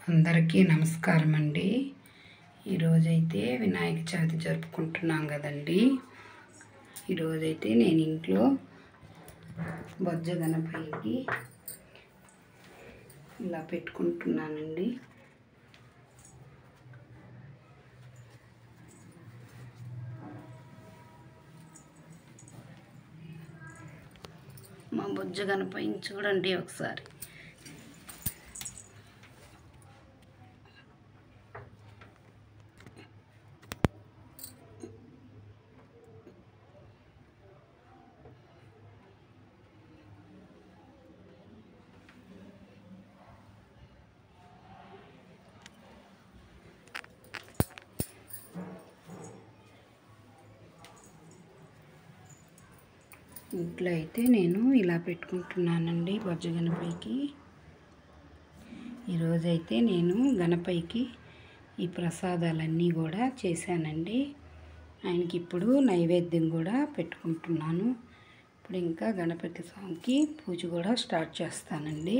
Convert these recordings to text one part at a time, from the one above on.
అందరికీ నమస్కారం అండి. ఈరోజైతే వినాయక చవితి జరుపుకుంటున్నాం కదండి. ఈరోజైతే నేను ఇంట్లో బొజ్జ గణపతికి ఇలా పెట్టుకుంటున్నానండి. మా బొజ్జ గణపతిని చూడండి ఒకసారి. ఇంట్లో అయితే నేను ఇలా పెట్టుకుంటున్నానండి బొజ్జ గణపతికి. ఈరోజైతే నేను గణపతికి ఈ ప్రసాదాలన్నీ కూడా చేశానండి. ఆయనకి ఇప్పుడు నైవేద్యం కూడా పెట్టుకుంటున్నాను. ఇప్పుడు ఇంకా గణపతి స్వామికి పూజ కూడా స్టార్ట్ చేస్తానండి.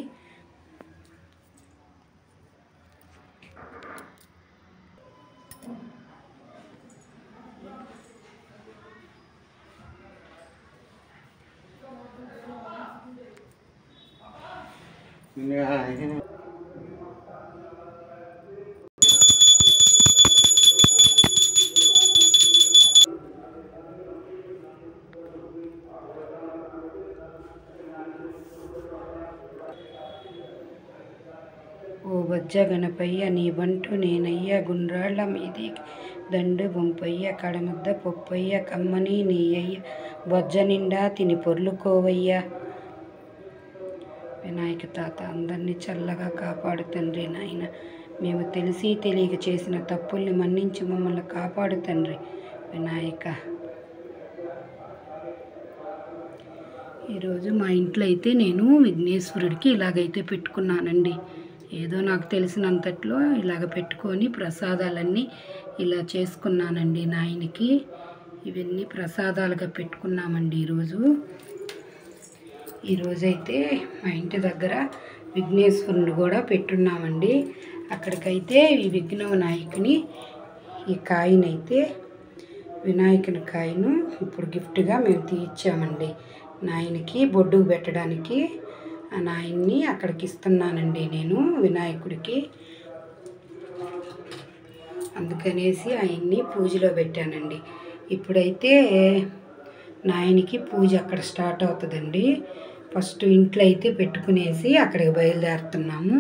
ఓ బొజ్జ గణపయ్య నీ బంటు నేనయ్య గుండ్రాళ్ళ మీది దండు బొంపయ్య కడముద్ద పొప్పయ్య కమ్మని నీయ్య బొజ్జ నిండా తిని పొర్లుకోవయ్య. వినాయక తాత అందరినీ చల్లగా కాపాడు తండ్రి. నాయన మేము తెలిసి తెలియక చేసిన తప్పుల్ని మన్నించి మమ్మల్ని కాపాడు తండ్రి వినాయక. ఈరోజు మా ఇంట్లో అయితే నేను విఘ్నేశ్వరుడికి ఇలాగైతే పెట్టుకున్నానండి. ఏదో నాకు తెలిసినంతట్లో ఇలాగ పెట్టుకొని ప్రసాదాలన్నీ ఇలా చేసుకున్నానండి నాయనకి. ఇవన్నీ ప్రసాదాలుగా పెట్టుకున్నామండి ఈరోజైతే మా ఇంటి దగ్గర విఘ్నేశ్వరుని కూడా పెట్టున్నామండి. అక్కడికైతే ఈ విఘ్న వినాయకుని ఈ కాయనైతే వినాయకుని కాయను ఇప్పుడు గిఫ్ట్గా మేము తీర్చామండి నాయనకి బొడ్డుకు పెట్టడానికి. ఆ నాయన్ని అక్కడికి ఇస్తున్నానండి నేను వినాయకుడికి. అందుకనేసి ఆయన్ని పూజలో పెట్టానండి. ఇప్పుడైతే నాయనికి పూజ అక్కడ స్టార్ట్ అవుతుందండి. ఫస్ట్ ఇంట్లో అయితే పెట్టుకునేసి అక్కడికి బయలుదేరుతున్నాము.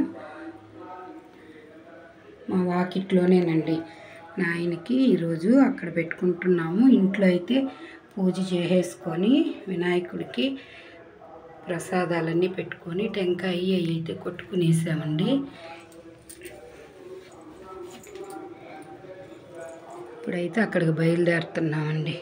మా వాకిట్లోనేనండి నాయనికి ఈరోజు అక్కడ పెట్టుకుంటున్నాము. ఇంట్లో అయితే పూజ చేసేసుకొని వినాయకుడికి ప్రసాదాలన్నీ పెట్టుకొని టెంకాయ అయితే కొట్టుకునేసామండి. ఇప్పుడైతే అక్కడికి బయలుదేరుతున్నామండి.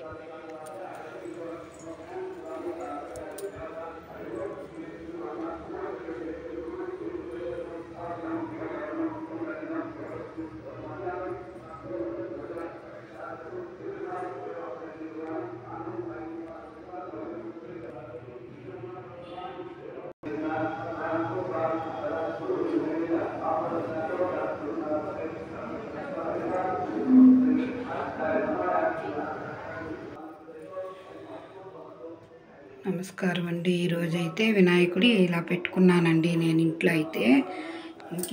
నమస్కారం అండి. ఈరోజైతే వినాయకుడి ఇలా పెట్టుకున్నానండి నేను ఇంట్లో అయితే.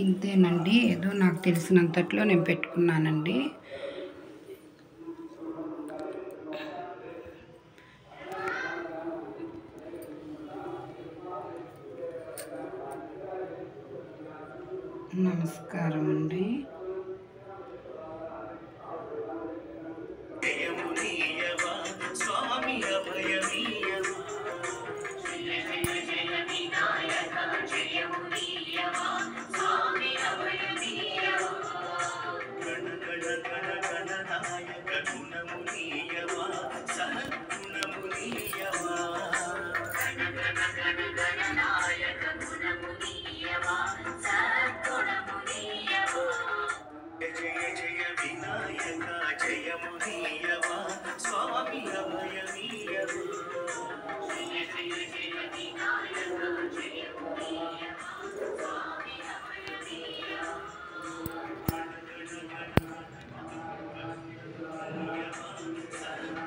ఇంతేనండి, ఏదో నాకు తెలిసినంతట్లో నేను పెట్టుకున్నానండి. నమస్కారం అండి.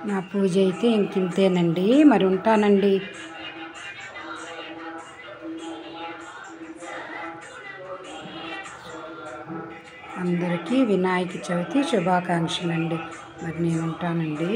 నా పూజ అయితే ఇంకింతేనండి. మరి ఉంటానండి. అందరికీ వినాయక చవితి శుభాకాంక్షలండి. మరి నేను ఉంటానండి.